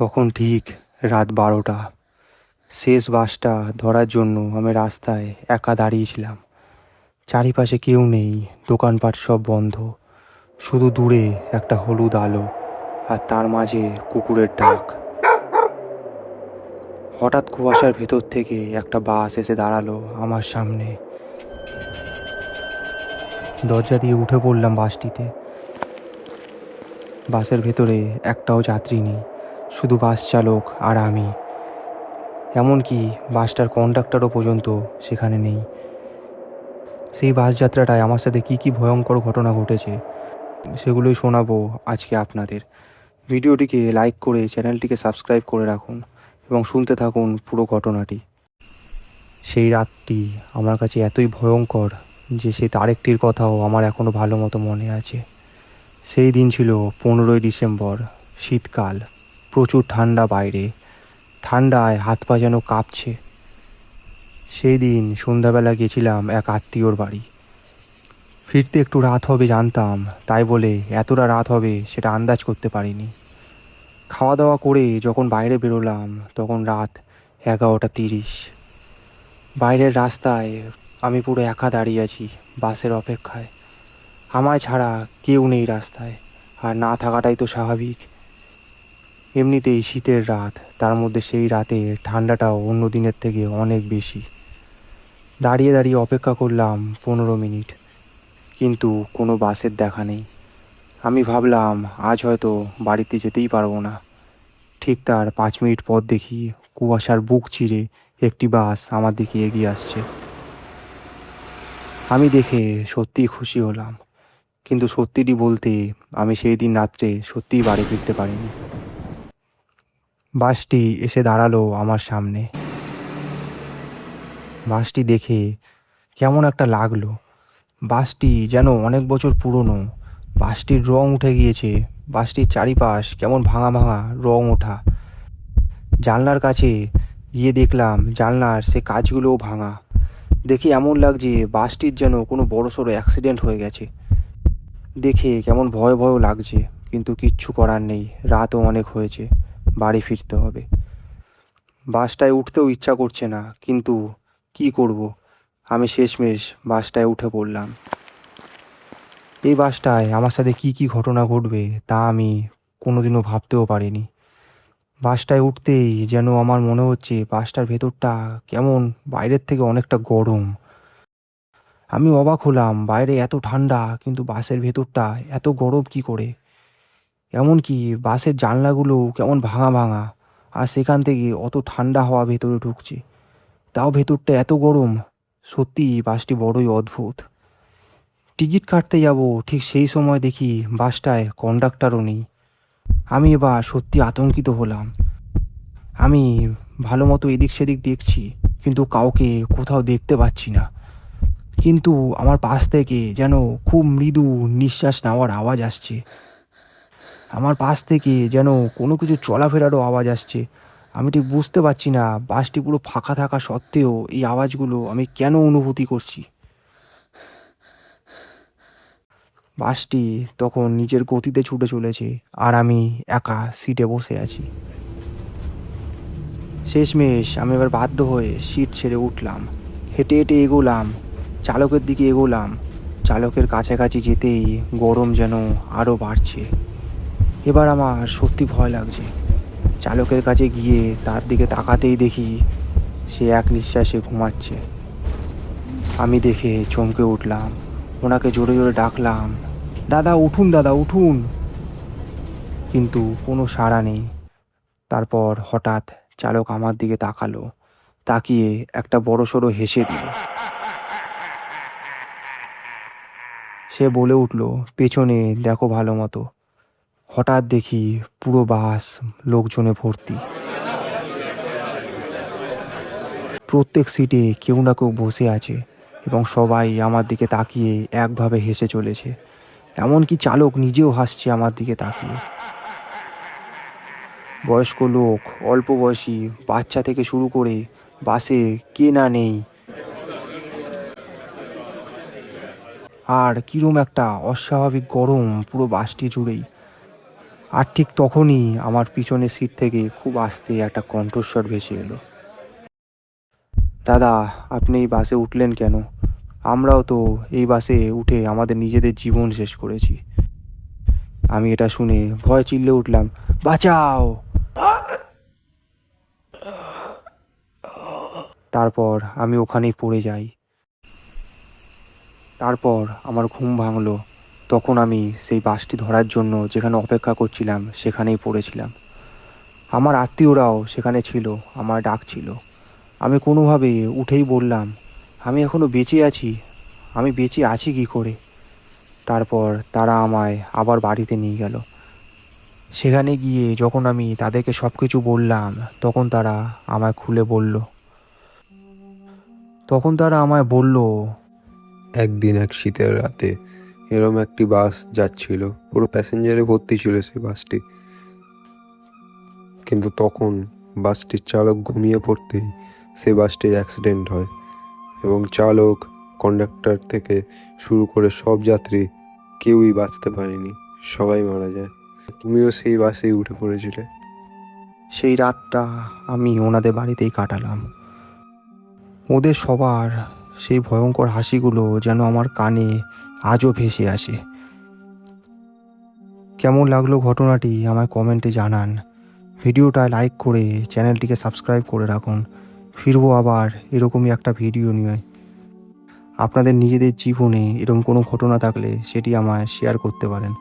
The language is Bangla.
তখন ঠিক রাত 12টা। শেষ বাসটা ধরার জন্য আমি রাস্তায় একা দাঁড়িয়েছিলাম। চারিপাশে কেউ নেই, দোকানপাট সব বন্ধ। শুধু দূরে একটা হলুদ আলো, আর তার মাঝে কুকুরের ডাক। হঠাৎ কুয়াশার ভেতর থেকে একটা বাস এসে দাঁড়ালো আমার সামনে। দরজা দিয়ে উঠে পড়লাম বাসটিতে। বাসের ভেতরে একটাও যাত্রী নেই, শুধু বাস চালক আর আমি। এমনকি বাসটার কন্ডাক্টরও পর্যন্ত সেখানে নেই। সেই বাস যাত্রাটায় আমার সাথে কী কী ভয়ঙ্কর ঘটনা ঘটেছে সেগুলোই শোনাবো আজকে আপনাদের। ভিডিওটিকে লাইক করে চ্যানেলটিকে সাবস্ক্রাইব করে রাখুন এবং শুনতে থাকুন পুরো ঘটনাটি। সেই রাতটি আমার কাছে এতই ভয়ঙ্কর যে সেই তারিখটির কথাও আমার এখনও ভালো মতো মনে আছে। সেই দিন ছিল 15ই ডিসেম্বর, শীতকাল। প্রচুর ঠান্ডা বাইরে, ঠান্ডায় হাত পা যেন কাঁপছে। সেই দিন সন্ধ্যাবেলা গেছিলাম এক আত্মীয়র বাড়ি। ফিরতে একটু রাত হবে জানতাম, তাই বলে এতটা রাত হবে সেটা আন্দাজ করতে পারিনি। খাওয়া দাওয়া করে যখন বাইরে বেরোলাম তখন রাত 11:30। বাইরের রাস্তায় আমি পুরো একা দাঁড়িয়ে আছি বাসের অপেক্ষায়। আমায় ছাড়া কেউ নেই রাস্তায়, আর না থাকাটাই তো স্বাভাবিক। এমনিতেই শীতের রাত, তার মধ্যে সেই রাতে ঠান্ডাটাও অন্য দিনের থেকে অনেক বেশি। দাঁড়িয়ে দাঁড়িয়ে অপেক্ষা করলাম 15 মিনিট, কিন্তু কোনো বাসের দেখা নেই। আমি ভাবলাম আজ হয়তো বাড়িতে যেতেই পারবো না। ঠিক তার 5 মিনিট পর দেখি কুয়াশার বুক চিরে একটি বাস আমার দিকে এগিয়ে আসছে। আমি দেখে সত্যিই খুশি হলাম, কিন্তু সত্যিটি বলতে আমি সেই দিন রাত্রে সত্যিই বাড়ি ফিরতে পারিনি। বাসটি এসে দাঁড়ালো আমার সামনে। বাসটি দেখে কেমন একটা লাগলো। বাসটি যেন অনেক বছর পুরনো। বাসটির রং উঠে গিয়েছে, বাসটির চারিপাশ কেমন ভাঙা ভাঙা রং ওঠা। জানলার কাছে গিয়ে দেখলাম জানলার সে কাচগুলোও ভাঙা। দেখে এমন লাগছে বাসটির যেন কোনো বড়সড় অ্যাক্সিডেন্ট হয়ে গেছে। দেখে কেমন ভয় ভয়ও লাগছে, কিন্তু কিচ্ছু করার নেই, রাতও অনেক হয়েছে, বাড়ি ফিরতে হবে। বাসটায় উঠতেও ইচ্ছা করছে না, কিন্তু কি করব, আমি শেষমেশ বাসটায় উঠে পড়লাম। এই বাসটায় আমার সাথে কি কি ঘটনা ঘটবে তা আমি কোনোদিনও ভাবতেও পারিনি। বাসটায় উঠতেই যেন আমার মনে হচ্ছে বাসটার ভেতরটা কেমন বাইরের থেকে অনেকটা গরম। আমি অবাক হলাম, বাইরে এত ঠান্ডা কিন্তু বাসের ভেতরটা এত গরম কি করে। এমনকি বাসের জানলাগুলো কেমন ভাঙা ভাঙা, আর সেখান থেকে অত ঠান্ডা হাওয়া ভেতরে ঢুকছে, তাও ভেতরটা এত গরম। সত্যি বাসটি বড়ই অদ্ভুত। টিকিট কাটতে যাব ঠিক সেই সময় দেখি বাসটায় কন্ডাক্টরও নেই। আমি এবার সত্যি আতঙ্কিত হলাম। আমি ভালো মতো এদিক সেদিক দেখছি, কিন্তু কাউকে কোথাও দেখতে পাচ্ছি না। কিন্তু আমার পাশ থেকে যেন খুব মৃদু নিঃশ্বাস নেওয়ার আওয়াজ আসছে। আমার পাশ থেকে যেন কোনো কিছু চলাফেরারও আওয়াজ আসছে। আমি ঠিক বুঝতে পারছি না বাসটি পুরো ফাঁকা থাকা সত্ত্বেও এই আওয়াজগুলো আমি কেন অনুভূতি করছি। বাসটি তখন নিজের গতিতে ছুটে চলেছে, আর আমি একা সিটে বসে আছি। শেষমেশ আমি এবার বাধ্য হয়ে সিট ছেড়ে উঠলাম। হেঁটে হেঁটে এগোলাম, চালকের দিকে এগোলাম। চালকের কাছাকাছি যেতেই গরম যেন আরও বাড়ছে। এবার আমার সত্যি ভয় লাগছে। চালকের কাছে গিয়ে তার দিকে তাকাতেই দেখি সে এক নিঃশ্বাসে ঘুমাচ্ছে। আমি দেখে চমকে উঠলাম, ওনাকে জোরে জোরে ডাকলাম, দাদা উঠুন, দাদা উঠুন, কিন্তু কোনো সাড়া নেই। তারপর হঠাৎ চালক আমার দিকে তাকালো, তাকিয়ে একটা বড়সড় হেসে দিল। সে বলে উঠল, পেছনে দেখো ভালো মতো। হঠাৎ দেখি পুরো বাস লোকজনে ভর্তি। প্রত্যেক সিটে কেউ না কেউ বসে আছে, এবং সবাই আমার দিকে তাকিয়ে একভাবে হেসে চলেছে। এমনকি চালক নিজেও হাসছে আমার দিকে তাকিয়ে। বয়স্ক লোক, অল্প বয়সী, বাচ্চা থেকে শুরু করে বাসে কে না নেই। আর কিরম একটা অস্বাভাবিক গরম পুরো বাসটি জুড়েই। আর ঠিক তখনই আমার পিছনের সিট থেকে খুব আস্তে একটা কণ্ঠস্বর ভেসে এলো, দাদা, আপনি এই বাসে উঠলেন কেন? আমরাও তো এই বাসে উঠে আমাদের নিজেদের জীবন শেষ করেছি। আমি এটা শুনে ভয় চিল্লে উঠলাম, বাঁচাও! তারপর আমি ওখানেই পড়ে যাই। তারপর আমার ঘুম ভাঙলো। তখন আমি সেই বাসটি ধরার জন্য যেখানে অপেক্ষা করছিলাম সেখানেই পড়েছিলাম। আমার আত্মীয়রাও সেখানে ছিল, আমার ডাকছিল। আমি কোনোভাবে উঠেই বললাম, আমি এখনো বেঁচে আছি, আমি বেঁচে আছি কী করে? তারপর তারা আমায় আবার বাড়িতে নিয়ে গেল। সেখানে গিয়ে যখন আমি তাদেরকে সব কিছু বললাম, তখন তারা আমায় খুলে বলল, তখন তারা আমায় বলল, একদিন এক শীতের রাতে এরম একটি বাস যাচ্ছিল, পুরো প্যাসেঞ্জারে ভর্তি ছিল সেই বাসটি। কিন্তু তখন বাসটির চালক ঘুমিয়ে পড়তেই সেই বাসটির অ্যাক্সিডেন্ট হয় এবং চালক, কন্ডাক্টর থেকে শুরু করে সব যাত্রী কেউই বাঁচতে পারেনি, সবাই মারা যায়। তুমিও সেই বাসেই উঠে পড়েছিলে। সেই রাতটা আমি ওনাদের বাড়িতেই কাটালাম। ওদের সবার সেই ভয়ঙ্কর হাসিগুলো যেন আমার কানে আজও ভেসে আসে। কেমন লাগলো ঘটনাটি আমায় কমেন্টে জানান। ভিডিওটা লাইক করে চ্যানেলটিকে সাবস্ক্রাইব করে রাখুন। ফিরবো আবার এরকমই একটা ভিডিও নিয়ে। আপনাদের নিজেদের জীবনে এরকম কোনো ঘটনা থাকলে সেটি আমায় শেয়ার করতে পারেন।